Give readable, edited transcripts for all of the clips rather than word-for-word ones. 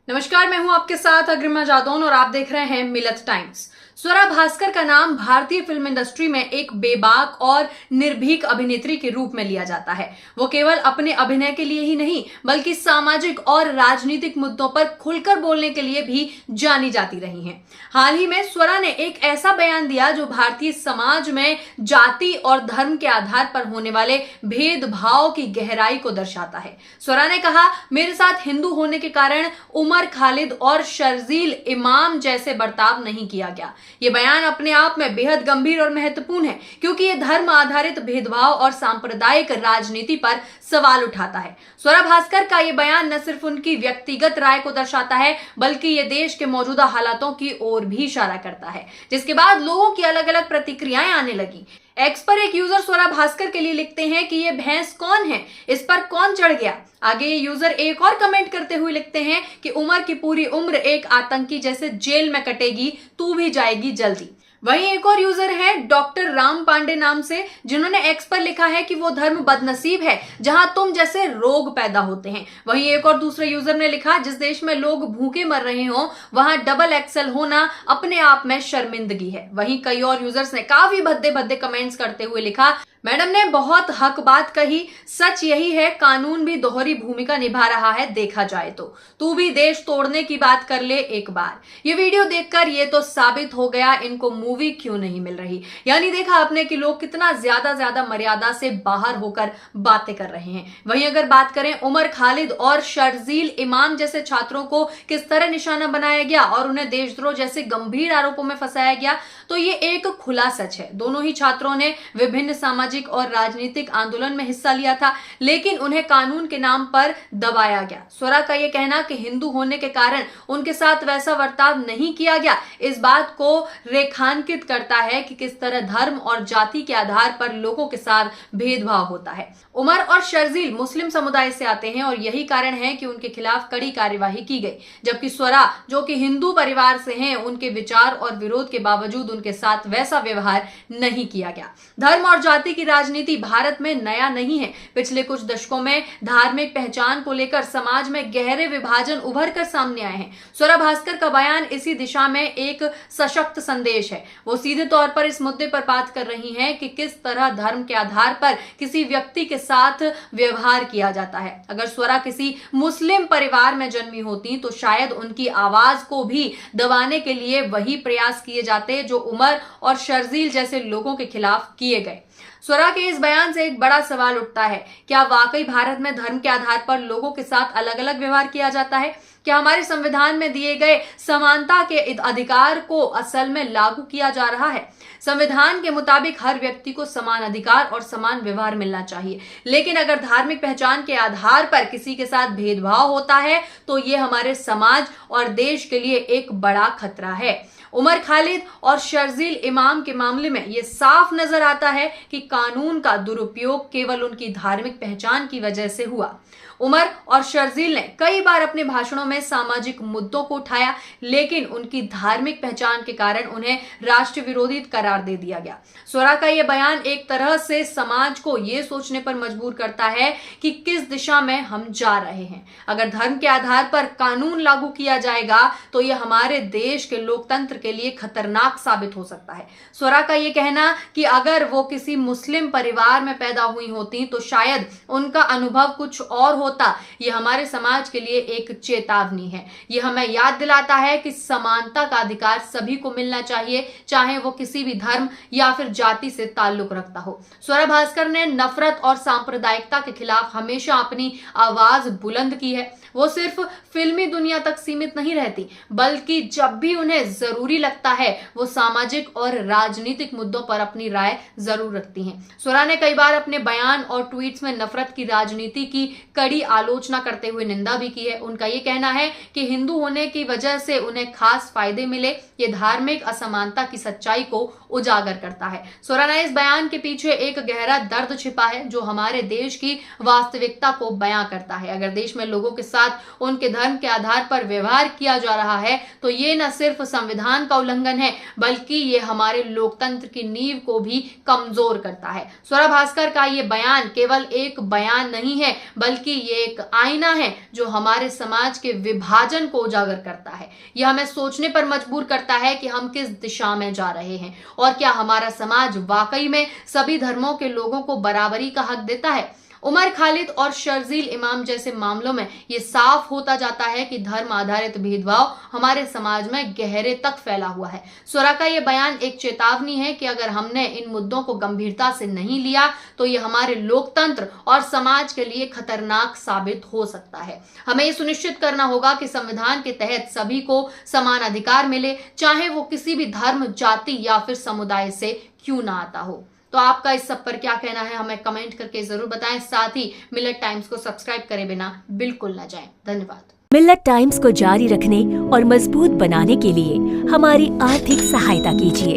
नमस्कार, मैं हूं आपके साथ अग्रिमा जादौन और आप देख रहे हैं मिलत टाइम्स। स्वरा भास्कर का नाम भारतीय फिल्म इंडस्ट्री में एक बेबाक और निर्भीक अभिनेत्री के रूप में लिया जाता है। वो केवल अपने अभिनय के लिए ही नहीं बल्कि सामाजिक और राजनीतिक मुद्दों पर खुलकर बोलने के लिए भी जानी जाती रही हैं। हाल ही में स्वरा ने एक ऐसा बयान दिया जो भारतीय समाज में जाति और धर्म के आधार पर होने वाले भेदभाव की गहराई को दर्शाता है। स्वरा ने कहा, मेरे साथ हिंदू होने के कारण उमर खालिद और शर्जील इमाम जैसे बर्ताव नहीं किया गया। ये बयान अपने आप में बेहद गंभीर और महत्वपूर्ण है क्योंकि ये धर्म आधारित भेदभाव और सांप्रदायिक राजनीति पर सवाल उठाता है। स्वरा भास्कर का ये बयान न सिर्फ उनकी व्यक्तिगत राय को दर्शाता है बल्कि ये देश के मौजूदा हालातों की ओर भी इशारा करता है, जिसके बाद लोगों की अलग अलग प्रतिक्रियाएं आने लगी। एक्स पर एक यूजर स्वरा भास्कर के लिए लिखते हैं कि ये भैंस कौन है, इस पर कौन चढ़ गया। आगे ये यूजर एक और कमेंट करते हुए लिखते हैं कि उमर की पूरी उम्र एक आतंकी जैसे जेल में कटेगी, तू भी जाएगी जल्दी। वहीं एक और यूजर है डॉक्टर राम पांडे नाम से, जिन्होंने एक्स पर लिखा है कि वो धर्म बदनसीब है जहां तुम जैसे रोग पैदा होते हैं। वहीं एक और दूसरे यूजर ने लिखा, जिस देश में लोग भूखे मर रहे हो वहां डबल एक्सेल होना अपने आप में शर्मिंदगी है। वहीं कई और यूजर्स ने काफी भद्दे भद्दे कमेंट्स करते हुए लिखा, मैडम ने बहुत हक बात कही, सच यही है कानून भी दोहरी भूमिका निभा रहा है, देखा जाए तो तू भी देश तोड़ने की बात कर ले एक बार। ये वीडियो देखकर ये तो साबित हो गया इनको मूवी क्यों नहीं मिल रही। यानी देखा आपने कि लोग कितना ज्यादा मर्यादा से बाहर होकर बातें कर रहे हैं। वहीं अगर बात करें उमर खालिद और शर्जील इमाम जैसे छात्रों को किस तरह निशाना बनाया गया और उन्हें देशद्रोह जैसे गंभीर आरोपों में फंसाया गया, तो ये एक खुला सच है। दोनों ही छात्रों ने विभिन्न सामाजिक और राजनीतिक आंदोलन में हिस्सा लिया था, लेकिन उन्हें कानून के नाम पर दबाया गया। स्वरा का यह कहना कि हिंदू होने के कारण उनके साथ वैसा बर्ताव नहीं किया गया, इस बात को रेखांकित करता है कि किस तरह धर्म और जाति के आधार पर लोगों के साथ भेदभाव होता है। उमर और शर्जील मुस्लिम समुदाय से आते हैं और यही कारण है कि उनके खिलाफ कड़ी कार्यवाही की गई, जबकि स्वरा जो कि हिंदू परिवार से हैं, उनके विचार और विरोध के बावजूद उनके साथ वैसा व्यवहार नहीं किया गया। धर्म और जाति की राजनीति भारत में नया नहीं है। पिछले कुछ दशकों में धार्मिक पहचान को लेकर समाज में गहरे विभाजन उभर कर सामने आए हैं। स्वरा भास्कर का बयान इसी दिशा में एक सशक्त संदेश है। वो सीधे तौर पर इस मुद्दे पर बात कर रही हैं कि किस तरह धर्म के आधार पर किसी व्यक्ति के साथ व्यवहार किया जाता है। अगर स्वरा किसी मुस्लिम परिवार में जन्मी होती तो शायद उनकी आवाज को भी दबाने के लिए वही प्रयास किए जाते जो उमर और शर्जील जैसे लोगों के खिलाफ किए गए। स्वरा के इस बयान से एक बड़ा सवाल उठता है, क्या वाकई भारत में धर्म के आधार पर लोगों के साथ अलग अलग व्यवहार किया जाता है? क्या हमारे संविधान में दिए गए समानता के अधिकार को असल में लागू किया जा रहा है? संविधान के मुताबिक हर व्यक्ति को समान अधिकार और समान व्यवहार मिलना चाहिए, लेकिन अगर धार्मिक पहचान के आधार पर किसी के साथ भेदभाव होता है तो ये हमारे समाज और देश के लिए एक बड़ा खतरा है। उमर खालिद और शर्जील इमाम के मामले में यह साफ नजर आता है कि कानून का दुरुपयोग केवल उनकी धार्मिक पहचान की वजह से हुआ। उमर और शर्जील ने कई बार अपने भाषणों में सामाजिक मुद्दों को उठाया, लेकिन उनकी धार्मिक पहचान के कारण उन्हें राष्ट्र विरोधी करार दे दिया गया। स्वरा का यह बयान एक तरह से समाज को यह सोचने पर मजबूर करता है कि किस दिशा में हम जा रहे हैं। अगर धर्म के आधार पर कानून लागू किया जाएगा तो यह हमारे देश के लोकतंत्र के लिए खतरनाक साबित हो सकता है। स्वरा का यह कहना कि अगर वो किसी मुस्लिम परिवार में पैदा हुई होती तो शायद उनका अनुभव कुछ और होता, यह हमारे समाज के लिए एक चेतावनी है। यह हमें याद दिलाता है कि समानता का अधिकार सभी को मिलना चाहिए, चाहे वो किसी भी धर्म या फिर जाति से ताल्लुक रखता हो। स्वरा भास्कर ने नफरत और सांप्रदायिकता के खिलाफ हमेशा अपनी आवाज बुलंद की है। वो सिर्फ फिल्मी दुनिया तक सीमित नहीं रहती, बल्कि जब भी उन्हें जरूरी लगता है वो सामाजिक और राजनीतिक मुद्दों पर अपनी राय जरूर रखती हैं। स्वरा ने कई बार अपने बयान और ट्वीट्स में नफरत की राजनीति की कड़ी आलोचना करते हुए निंदा भी की है। उनका ये कहना है कि हिंदू होने की वजह से उन्हें खास फायदे मिले, ये धार्मिक असमानता की सच्चाई को उजागर करता है। स्वरा ने इस बयान के पीछे एक गहरा दर्द छिपा है जो हमारे देश की वास्तविकता को बयां करता है। अगर देश में लोगों के साथ उनके धर्म के आधार पर व्यवहार किया जा रहा है तो ये न सिर्फ संविधान संविधान का उल्लंघन है, बल्कि ये हमारे लोकतंत्र की नींव को भी कमजोर करता है। स्वरा भास्कर का ये बयान केवल एक बयान नहीं है, बल्कि ये एक आईना है जो हमारे समाज के विभाजन को उजागर करता है। यह हमें सोचने पर मजबूर करता है कि हम किस दिशा में जा रहे हैं और क्या हमारा समाज वाकई में सभी धर्मों के लोगों को बराबरी का हक देता है। उमर खालिद और शर्जील इमाम जैसे मामलों में यह साफ होता जाता है कि धर्म आधारित भेदभाव हमारे समाज में गहरे तक फैला हुआ है। स्वरा का यह बयान एक चेतावनी है कि अगर हमने इन मुद्दों को गंभीरता से नहीं लिया तो यह हमारे लोकतंत्र और समाज के लिए खतरनाक साबित हो सकता है। हमें यह सुनिश्चित करना होगा कि संविधान के तहत सभी को समान अधिकार मिले, चाहे वो किसी भी धर्म, जाति या फिर समुदाय से क्यों ना आता हो। तो आपका इस सब पर क्या कहना है, हमें कमेंट करके जरूर बताएं। साथ ही मिलेट टाइम्स को सब्सक्राइब करे बिना बिल्कुल ना जाएं। धन्यवाद। मिलेट टाइम्स को जारी रखने और मजबूत बनाने के लिए हमारी आर्थिक सहायता कीजिए।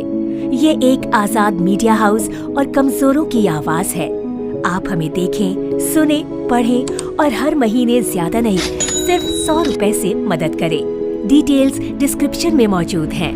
ये एक आजाद मीडिया हाउस और कमजोरों की आवाज है। आप हमें देखें, सुने, पढ़ें और हर महीने ज्यादा नहीं, सिर्फ 100 रुपए से मदद करें। डिटेल्स डिस्क्रिप्शन में मौजूद हैं।